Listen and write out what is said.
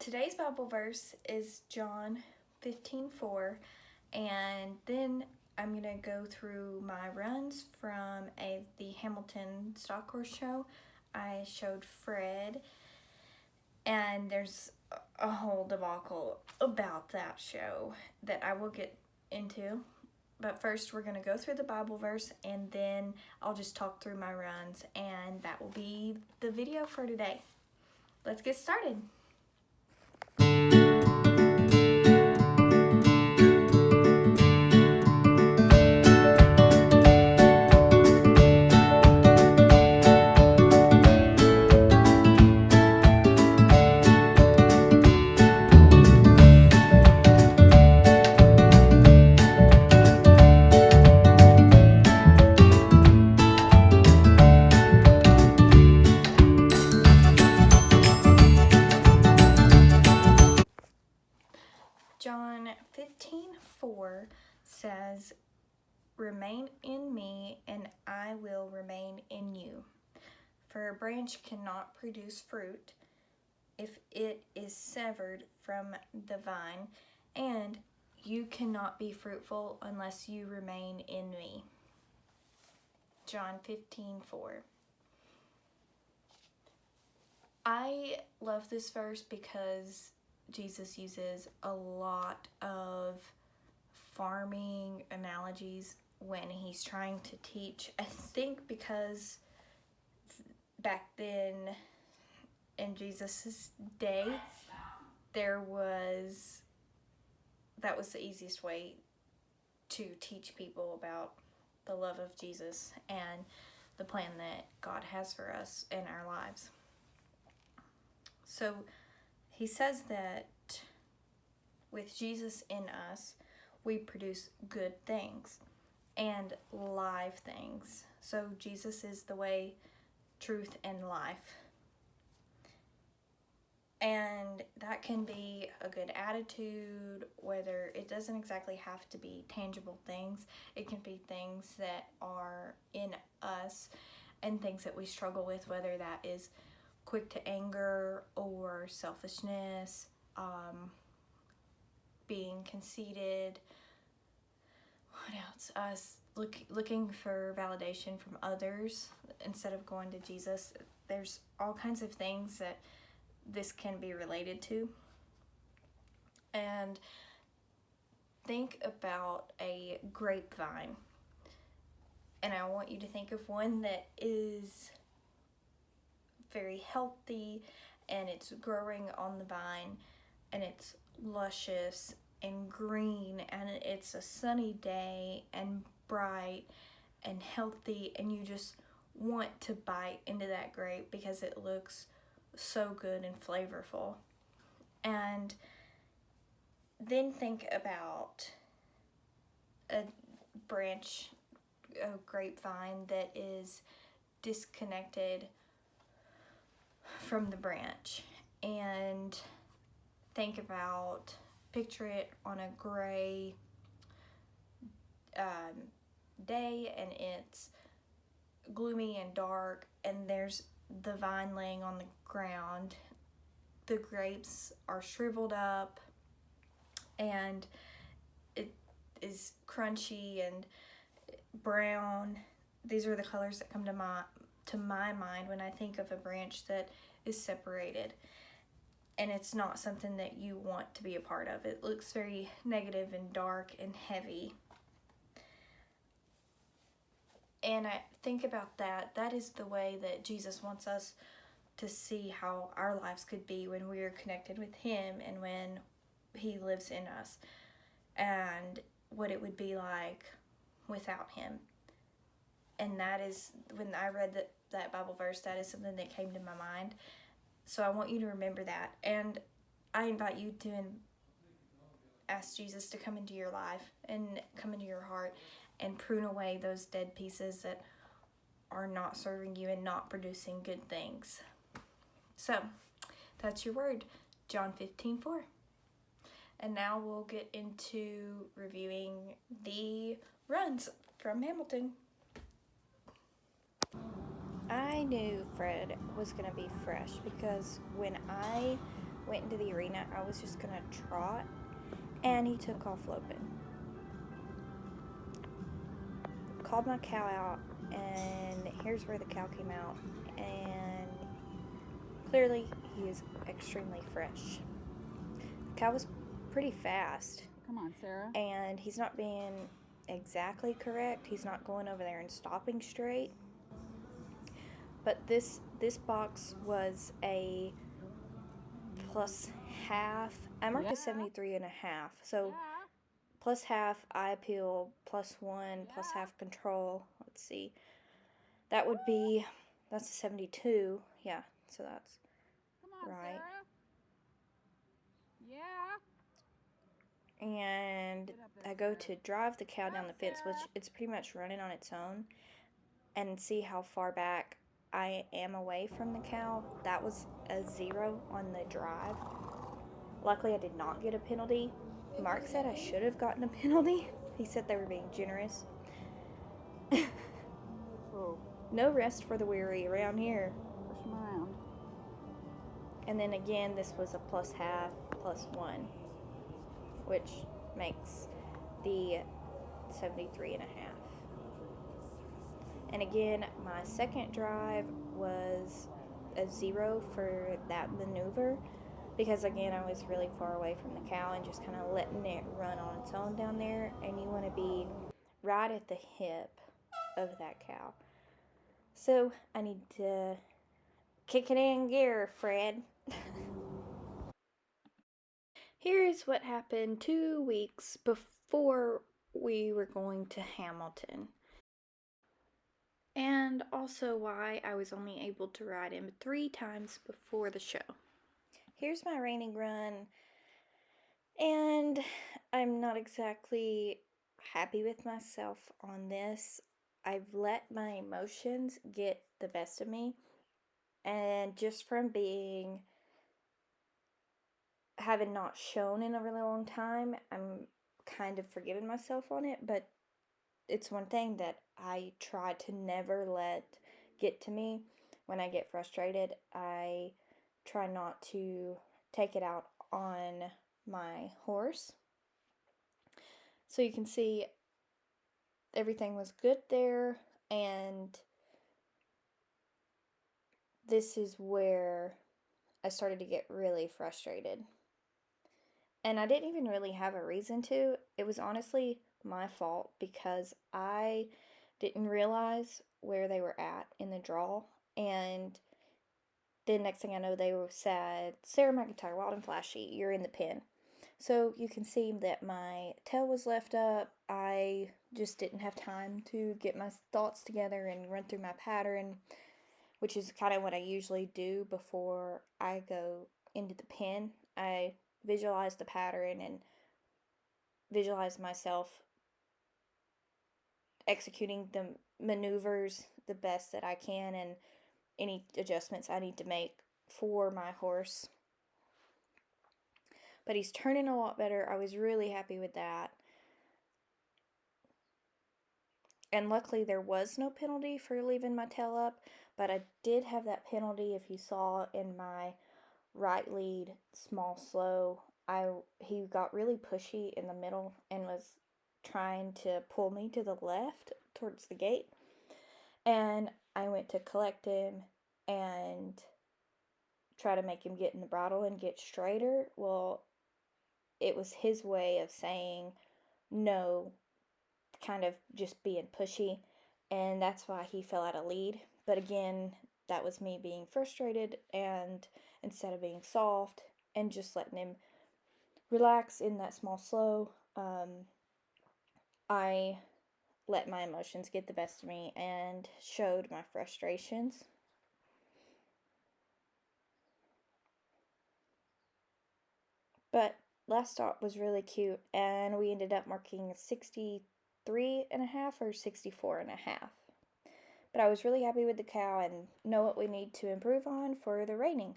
Today's Bible verse is John 15:4, and then I'm going to go through my runs from the Hamilton stock horse show. I showed Fred, and there's a whole debacle about that show that I will get into. But first, we're going to go through the Bible verse, and then I'll just talk through my runs, and that will be the video for today. Let's get started. John 15:4 says, "Remain in me, and I will remain in you. For a branch cannot produce fruit if it is severed from the vine, and you cannot be fruitful unless you remain in me." John 15:4. I love this verse because Jesus uses a lot of farming analogies when he's trying to teach. I think because back then in Jesus's day, that was the easiest way to teach people about the love of Jesus and the plan that God has for us in our lives. So he says that with Jesus in us, we produce good things and live things. So Jesus is the way, truth, and life. And that can be a good attitude, whether it doesn't exactly have to be tangible things. It can be things that are in us and things that we struggle with, whether that is quick to anger or selfishness, being conceited. What else? Us looking for validation from others instead of going to Jesus. There's all kinds of things that this can be related to. And think about a grapevine. And I want you to think of one that is very healthy, and it's growing on the vine, and it's luscious and green, and it's a sunny day and bright and healthy, and you just want to bite into that grape because it looks so good and flavorful. And then think about a branch, a grapevine that is disconnected from the branch, and picture it on a gray day, and it's gloomy and dark, and there's the vine laying on the ground. The grapes are shriveled up, and it is crunchy and brown. These are the colors that come to my mind when I think of a branch that is separated, and it's not something that you want to be a part of. It looks very negative and dark and heavy. And I think about that is the way that Jesus wants us to see how our lives could be when we are connected with him and when he lives in us, and what it would be like without him. And that is, when I read that Bible verse, that is something that came to my mind. So I want you to remember that. And I invite you to ask Jesus to come into your life and come into your heart and prune away those dead pieces that are not serving you and not producing good things. So that's your word, John 15:4. And now we'll get into reviewing the runs from Hamilton. I knew Fred was going to be fresh because when I went into the arena. I was just gonna trot, and he took off loping. Called my cow out, and here's where the cow came out, and clearly he is extremely fresh. The cow was pretty fast. Come on, Sarah. And he's not being exactly correct. He's not going over there and stopping straight. But this box was a plus half. I marked a 73.5. So plus half eye appeal, plus 1, plus half control. Let's see. That's a 72. Yeah, so that's right. Yeah. And I go to drive the cow down the fence, which it's pretty much running on its own, and see how far back I am away from the cow. That was a 0 on the drive. Luckily, I did not get a penalty. Mark said I should have gotten a penalty. He said they were being generous. Oh. No rest for the weary around here. Push them around. And then again, this was a plus half, plus 1, which makes the 73.5. And again, my second drive was a 0 for that maneuver, because again, I was really far away from the cow and just kind of letting it run on its own down there, and you want to be right at the hip of that cow. So I need to kick it in gear, Fred. Here's what happened 2 weeks before we were going to Hamilton. And also why I was only able to ride him 3 times before the show. Here's my reining run, and I'm not exactly happy with myself on this. I've let my emotions get the best of me, and just from having not shown in a really long time, I'm kind of forgiving myself on it, but it's one thing that I try to never let get to me. When I get frustrated, I try not to take it out on my horse. So you can see everything was good there, and this is where I started to get really frustrated. And I didn't even really have a reason to. It was honestly my fault because I didn't realize where they were at in the draw, and then next thing I know, they said, Sarah McIntyre, Wild and Flashy, you're in the pen. So you can see that my tail was left up. I just didn't have time to get my thoughts together and run through my pattern, which is kind of what I usually do before I go into the pen. I visualize the pattern and visualize myself executing the maneuvers the best that I can and any adjustments I need to make for my horse. But he's turning a lot better. I was really happy with that. And luckily there was no penalty for leaving my tail up, but I did have that penalty if you saw in my right lead small slow. He got really pushy in the middle and was trying to pull me to the left towards the gate. And I went to collect him and try to make him get in the bridle and get straighter. Well, it was his way of saying no, kind of just being pushy, and that's why he fell out of lead. But again, that was me being frustrated, and instead of being soft and just letting him relax in that small slow, I let my emotions get the best of me and showed my frustrations. But last stop was really cute, and we ended up marking 63.5 or 64.5. But I was really happy with the cow and know what we need to improve on for the reining.